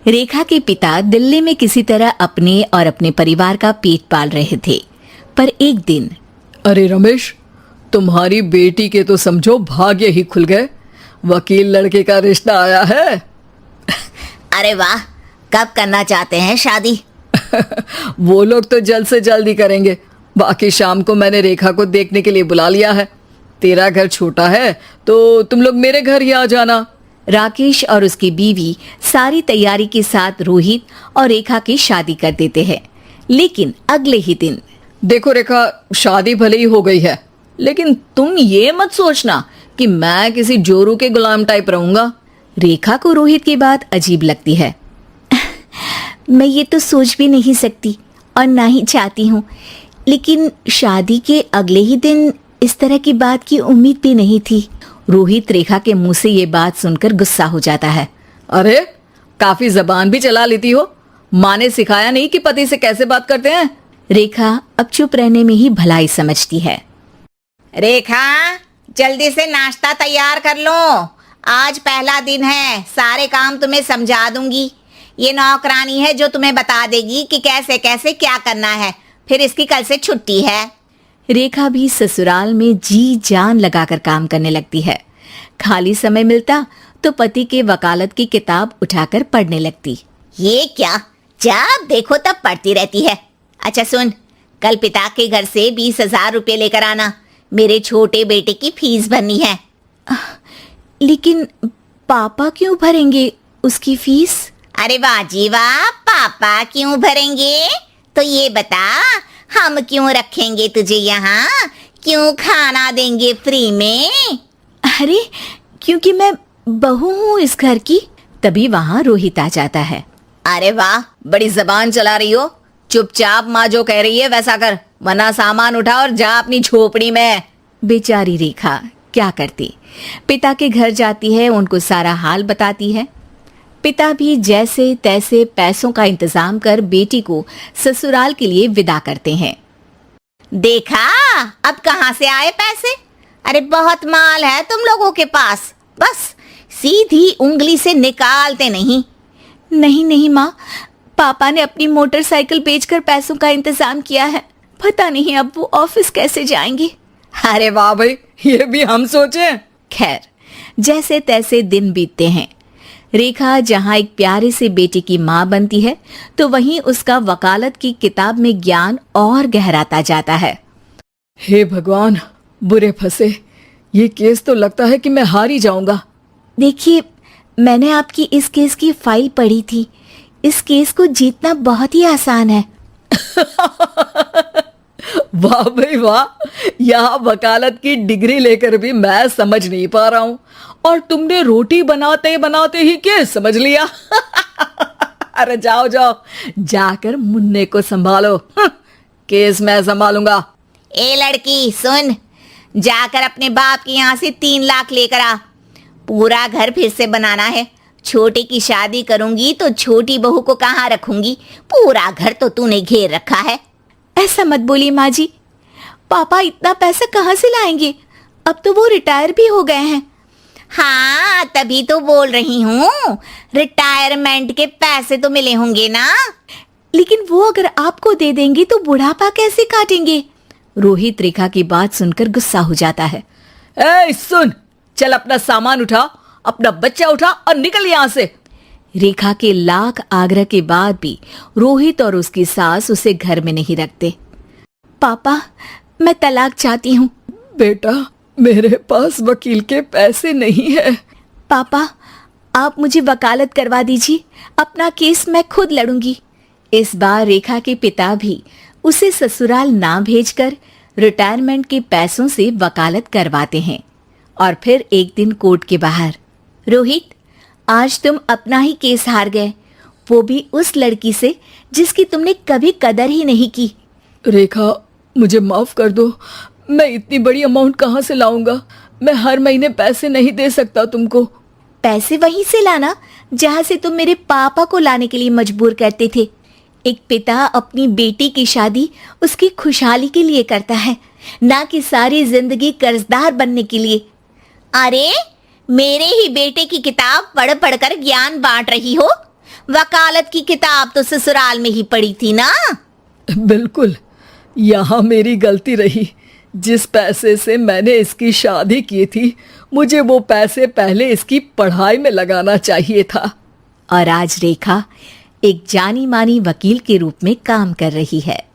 रेखा के पिता दिल्ली में किसी तरह अपने और अपने परिवार का पेट पाल रहे थे, पर एक दिन। अरे रमेश, तुम्हारी बेटी के तो समझो भाग्य ही खुल गए। वकील लड़के का रिश्ता आया है। अरे वाह, कब करना चाहते हैं शादी? वो लोग तो जल्द से जल्द ही करेंगे। बाकी शाम को मैंने रेखा को देखने के लिए बुला लिया है। तेरा घर छोटा है तो तुम लोग मेरे घर ही आ जाना। राकेश और उसकी बीवी सारी तैयारी के साथ रोहित और रेखा की शादी कर देते हैं। लेकिन अगले ही दिन। देखो रेखा, शादी भले ही हो गई है, लेकिन तुम ये मत सोचना कि मैं किसी जोरू के गुलाम टाइप रहूंगा। रेखा को रोहित की बात अजीब लगती है। मैं ये तो सोच भी नहीं सकती और ना ही चाहती हूँ, लेकिन शादी के अगले ही दिन इस तरह की बात की उम्मीद भी नहीं थी। रोहित रेखा के मुंह से ये बात सुनकर गुस्सा हो जाता है। अरे, काफी जबान भी चला लेती हो। माँ ने सिखाया नहीं कि पति से कैसे बात करते हैं? रेखा अब चुप रहने में ही भलाई समझती है। रेखा, जल्दी से नाश्ता तैयार कर लो। आज पहला दिन है, सारे काम तुम्हें समझा दूंगी। ये नौकरानी है जो तुम्हें बता देगी कि कैसे कैसे क्या करना है। फिर इसकी कल से छुट्टी है। रेखा भी ससुराल में जी जान लगाकर काम करने लगती है। खाली समय मिलता तो पति के वकालत की किताब उठाकर पढ़ने लगती। ये क्या, जब देखो तब पढ़ती रहती है। अच्छा सुन, कल पिता के घर से 20,000 रुपये लेकर आना। मेरे छोटे बेटे की फीस भरनी है। लेकिन पापा क्यों भरेंगे उसकी फीस? अरे वाह जी वाह, पापा क्यों भरेंगे? तो ये बता, हम क्यों रखेंगे तुझे यहाँ? क्यों खाना देंगे फ्री में? अरे, क्योंकि मैं बहू हूँ इस घर की। तभी वहाँ रोहित आ जाता है। अरे वाह, बड़ी जबान चला रही हो। चुपचाप माँ जो कह रही है वैसा कर, वरना सामान उठा और जा अपनी झोपड़ी में। बेचारी रेखा क्या करती, पिता के घर जाती है, उनको सारा हाल बताती है। पिता भी जैसे तैसे पैसों का इंतजाम कर बेटी को ससुराल के लिए विदा करते हैं। देखा, अब कहाँ से आए पैसे? अरे बहुत माल है तुम लोगों के पास, बस सीधी उंगली से निकालते नहीं। नहीं नहीं माँ, पापा ने अपनी मोटरसाइकिल बेचकर पैसों का इंतजाम किया है। पता नहीं अब वो ऑफिस कैसे जाएंगे। अरे वाह भाई, ये भी हम सोचे। खैर, जैसे तैसे दिन बीतते हैं। रेखा जहाँ एक प्यारे से बेटे की माँ बनती है, तो वहीं उसका वकालत की किताब में ज्ञान और गहराता जाता है। हे भगवान, बुरे फंसे। ये केस तो लगता है कि मैं हार ही जाऊंगा। देखिए, मैंने आपकी इस केस की फाइल पढ़ी थी। इस केस को जीतना बहुत ही आसान है। वाह भाई वाह, यहाँ वकालत की डिग्री लेकर भी मैं समझ नहीं पा रहा हूँ, और तुमने रोटी बनाते बनाते ही केस समझ लिया। अरे जाओ जाओ, जाकर मुन्ने को संभालो। केस मैं संभालूंगा। ए लड़की सुन, जाकर अपने बाप के यहाँ से 3 लाख लेकर आ। पूरा घर फिर से बनाना है। छोटे की शादी करूंगी तो छोटी बहू को कहाँ रखूंगी? पूरा घर तो तूने घेर रखा है। ऐसा मत बोलिए माँ जी, पापा इतना पैसा कहाँ से लाएंगे? अब तो वो रिटायर भी हो गए हैं। हाँ, तभी तो बोल रही हूँ, रिटायरमेंट के पैसे तो मिले होंगे ना। लेकिन वो अगर आपको दे देंगे तो बुढ़ापा कैसे काटेंगे? रोहित रेखा की बात सुनकर गुस्सा हो जाता है। ए सुन, चल अपना सामान उठा, अपना बच्चा उठा और निकल यहाँ से। रेखा के लाख आग्रह के बाद भी रोहित और उसकी सास उसे घर में नहीं रखते। पापा, मैं तलाक चाहती हूँ। बेटा, मेरे पास वकील के पैसे नहीं है। पापा, आप मुझे वकालत करवा दीजिए, अपना केस मैं खुद लड़ूंगी। इस बार रेखा के पिता भी उसे ससुराल ना भेजकर रिटायरमेंट के पैसों से वकालत करवाते हैं। और फिर एक दिन कोर्ट के बाहर, रोहित, आज तुम अपना ही केस हार गए, वो भी उस लड़की से जिसकी तुमने कभी कदर ही नहीं की। रेखा, मुझे माफ कर दो। मैं इतनी बड़ी अमाउंट कहाँ से लाऊंगा? मैं हर महीने पैसे नहीं दे सकता तुमको। पैसे वहीं से लाना जहाँ से तुम मेरे पापा को लाने के लिए मजबूर करते थे। एक पिता अपनी बेटी की शादी उसकी खुशहाली के लिए करता है, ना कि सारी जिंदगी कर्जदार बनने के लिए। अरे, मेरे ही बेटे की किताब पढ़ पढ़कर ज्ञान बांट रही हो? वकालत की किताब तो ससुराल में ही पड़ी थी ना। बिल्कुल, यहाँ मेरी गलती रही। जिस पैसे से मैंने इसकी शादी की थी, मुझे वो पैसे पहले इसकी पढ़ाई में लगाना चाहिए था। और आज रेखा एक जानी मानी वकील के रूप में काम कर रही है।